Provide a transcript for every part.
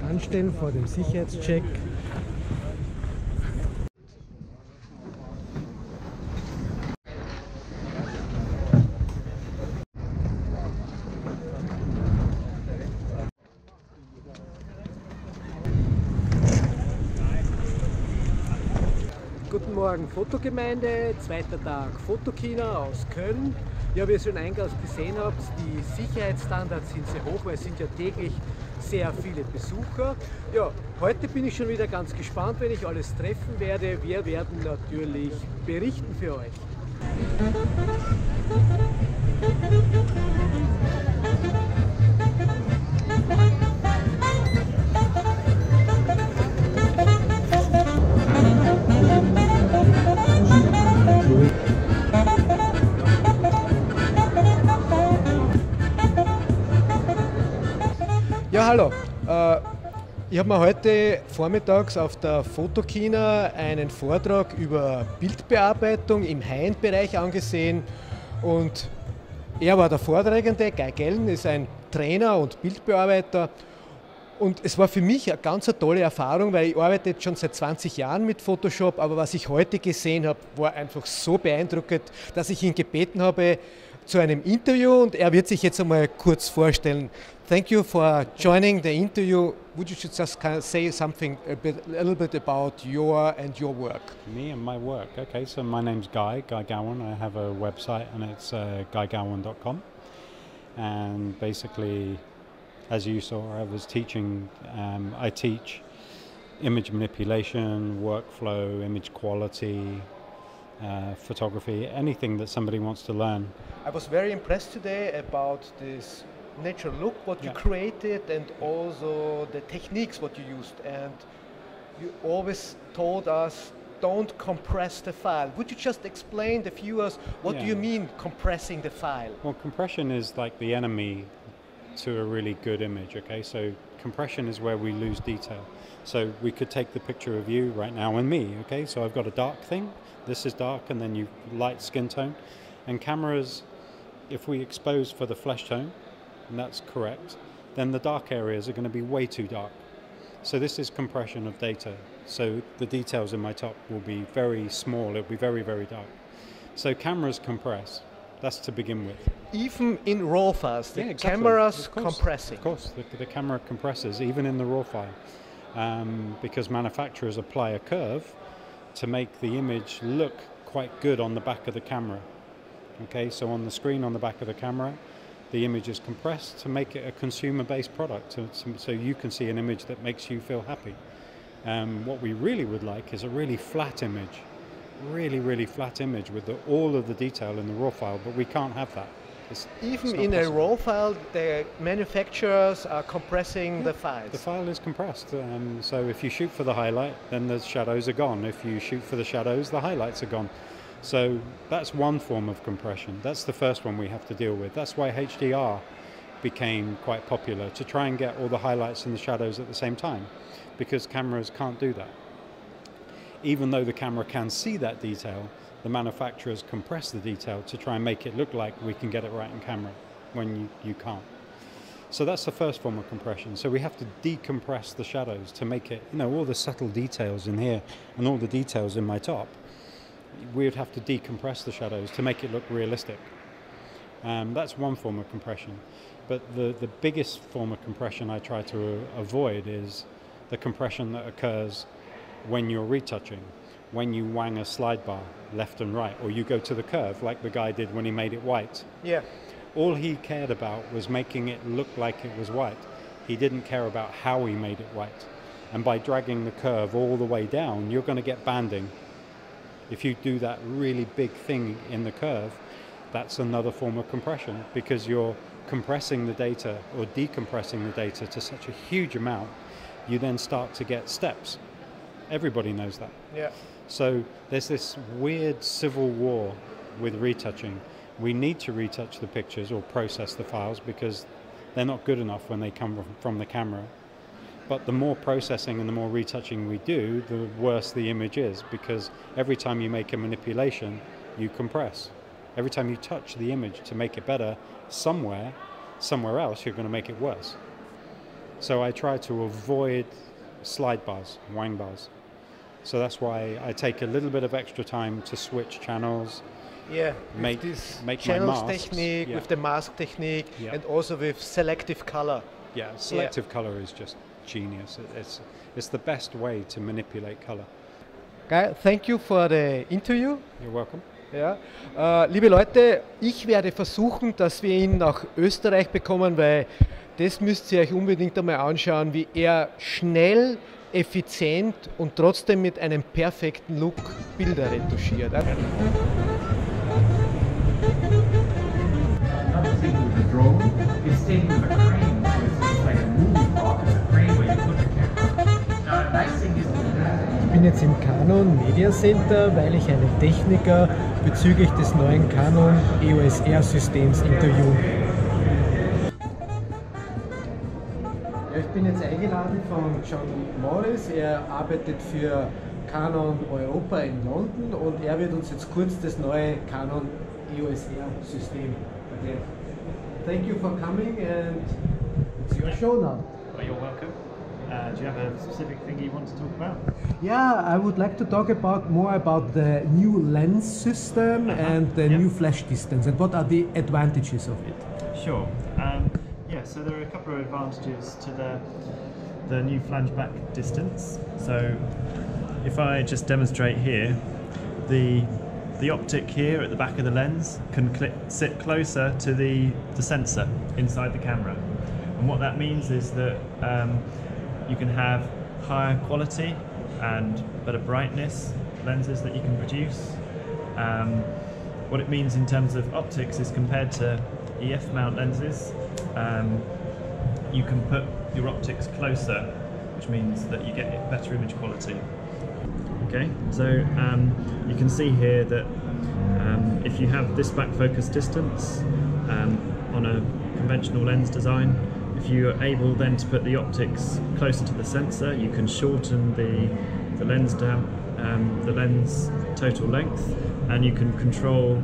Anstellen vor dem Sicherheitscheck. Guten Morgen Fotogemeinde, zweiter Tag Photokina aus Köln. Ja, wie ihr schon eingangs gesehen habt, die Sicherheitsstandards sind sehr hoch, weil es sind ja täglich sehr viele Besucher. Ja, heute bin ich schon wieder ganz gespannt, wenn ich alles treffen werde. Wir werden natürlich berichten für euch. Ja, hallo. Ich habe mir heute vormittags auf der Photokina einen Vortrag über Bildbearbeitung im High-End-Bereich angesehen und er war der Vortragende. Diese ist ein Trainer und Bildbearbeiter und es war für mich eine ganz tolle Erfahrung, weil ich arbeite jetzt schon seit 20 Jahren mit Photoshop, aber was ich heute gesehen habe, war einfach so beeindruckend, dass ich ihn gebeten habe zu einem Interview und er wird sich jetzt einmal kurz vorstellen. Thank you for joining the interview. Would you just kind of say something a little bit about your work? Me and my work. Okay, so my name's Guy Gowan. I have a website and it's guygowan.com. And basically, as you saw, I was teaching. I teach image manipulation, workflow, image quality, photography, anything that somebody wants to learn. I was very impressed today about this natural look, what you created, and also the techniques what you used. And you always told us, don't compress the file. Would you just explain the viewers what do you mean compressing the file? Well, compression is like the enemy to a really good image, okay? So compression is where we lose detail. So we could take the picture of you right now and me, okay? So I've got a dark thing, this is dark, and then you light skin tone. And cameras, if we expose for the flesh tone, and that's correct, then the dark areas are going to be way too dark. So this is compression of data. So the details in my top will be very small, it'll be very, very dark. So cameras compress, that's to begin with. Even in RAW files, the exactly. cameras compressing. Of course, the camera compresses, even in the RAW file, because manufacturers apply a curve to make the image look quite good on the back of the camera. Okay, so on the screen on the back of the camera, the image is compressed to make it a consumer-based product, so you can see an image that makes you feel happy. What we really would like is a really flat image, really flat image with all of the detail in the RAW file, but we can't have that. Even in a RAW file, the manufacturers are compressing the files. The file is compressed, so if you shoot for the highlight, then the shadows are gone. If you shoot for the shadows, the highlights are gone. So that's one form of compression. That's the first one we have to deal with. That's why HDR became quite popular, to try and get all the highlights and the shadows at the same time, because cameras can't do that. Even though the camera can see that detail, the manufacturers compress the detail to try and make it look like we can get it right in camera when you can't. So that's the first form of compression. So we have to decompress the shadows to make it, all the subtle details in here and all the details in my top, we would have to decompress the shadows to make it look realistic. That's one form of compression. But the biggest form of compression I try to avoid is the compression that occurs when you're retouching, when you wang a slide bar left and right, or you go to the curve like the guy did when he made it white. Yeah. All he cared about was making it look like it was white. He didn't care about how he made it white. And by dragging the curve all the way down, you're going to get banding. If you do that really big thing in the curve, that's another form of compression, because you're compressing the data or decompressing the data to such a huge amount, you then start to get steps. Everybody knows that. Yeah. So there's this weird civil war with retouching. We need to retouch the pictures or process the files because they're not good enough when they come from the camera. But the more processing and the more retouching we do, the worse the image is, because every time you make a manipulation, you compress. Every time you touch the image to make it better, somewhere else, you're going to make it worse. So I try to avoid slide bars, wang bars. So that's why I take a little bit of extra time to switch channels. Yeah, make with channels channels technique, yeah. with the mask technique, Yeah. and also with selective color. Yeah, selective color is just genius. It's the best way to manipulate color. Geil, thank you for the interview. You're welcome. Ja. Liebe Leute, ich werde versuchen, dass wir ihn nach Österreich bekommen, weil das müsst ihr euch unbedingt einmal anschauen, wie er schnell, effizient und trotzdem mit einem perfekten Look Bilder retuschiert. Ich bin jetzt im Canon Media Center, weil ich einen Techniker bezüglich des neuen Canon EOS R-Systems interviewen. Ja, ich bin jetzt eingeladen von John Morris. Er arbeitet für Canon Europa in London und er wird uns jetzt kurz das neue Canon EOS R-System erklären. Thank you for coming and it's your show now. Well, you're welcome. Do you have a specific thing you want to talk about? Yeah, I would like to talk more about the new lens system and the new flash distance and what are the advantages of it. Sure. Yeah, so there are a couple of advantages to the new flange back distance. So if I just demonstrate here, the optic here at the back of the lens can sit closer to the sensor inside the camera. And what that means is that you can have higher quality and better brightness lenses that you can produce. What it means in terms of optics is compared to EF mount lenses, you can put your optics closer, which means that you get better image quality. Okay, so you can see here that if you have this back focus distance on a conventional lens design, if you are able then to put the optics closer to the sensor, you can shorten the lens the lens total length, and you can control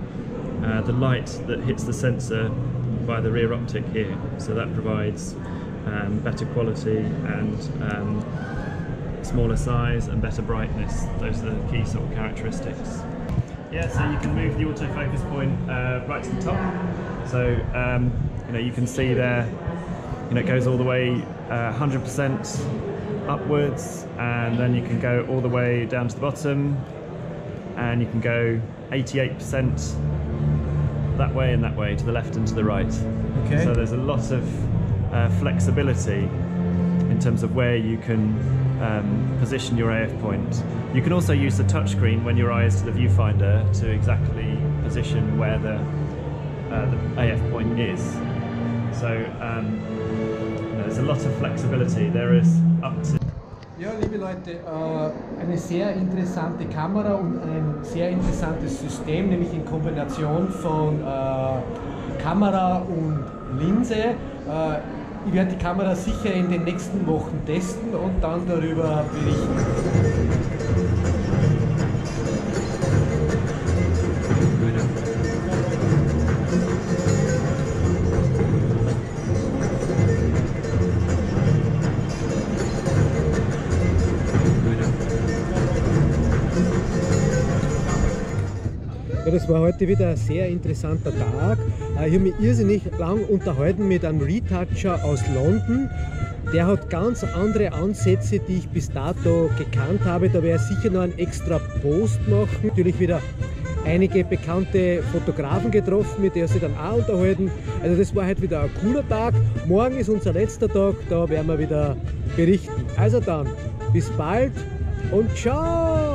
the light that hits the sensor by the rear optic here. So that provides better quality and smaller size and better brightness. Those are the key sort of characteristics. Yeah, so you can move the autofocus point right to the top. So you can see there, it goes all the way 100% upwards, and then you can go all the way down to the bottom, and you can go 88% that way and that way, to the left and to the right. Okay. So there's a lot of flexibility in terms of where you can position your AF point. You can also use the touchscreen when your eye is to the viewfinder to exactly position where the AF point is. So there's a lot of flexibility. There is up to... Ja, liebe Leute, eine sehr interessante Kamera und ein sehr interessantes System, nämlich in Kombination von Kamera und Linse. Ich werde die Kamera sicher in den nächsten Wochen testen und dann darüber berichten. Ja, das war heute wieder ein sehr interessanter Tag. Ich habe mich irrsinnig lang unterhalten mit einem Retoucher aus London. Der hat ganz andere Ansätze, die ich bis dato gekannt habe. Da werde ich sicher noch einen extra Post machen. Natürlich wieder einige bekannte Fotografen getroffen, mit denen sie dann auch unterhalten. Also das war heute wieder ein cooler Tag. Morgen ist unser letzter Tag, da werden wir wieder berichten. Also dann, bis bald und ciao!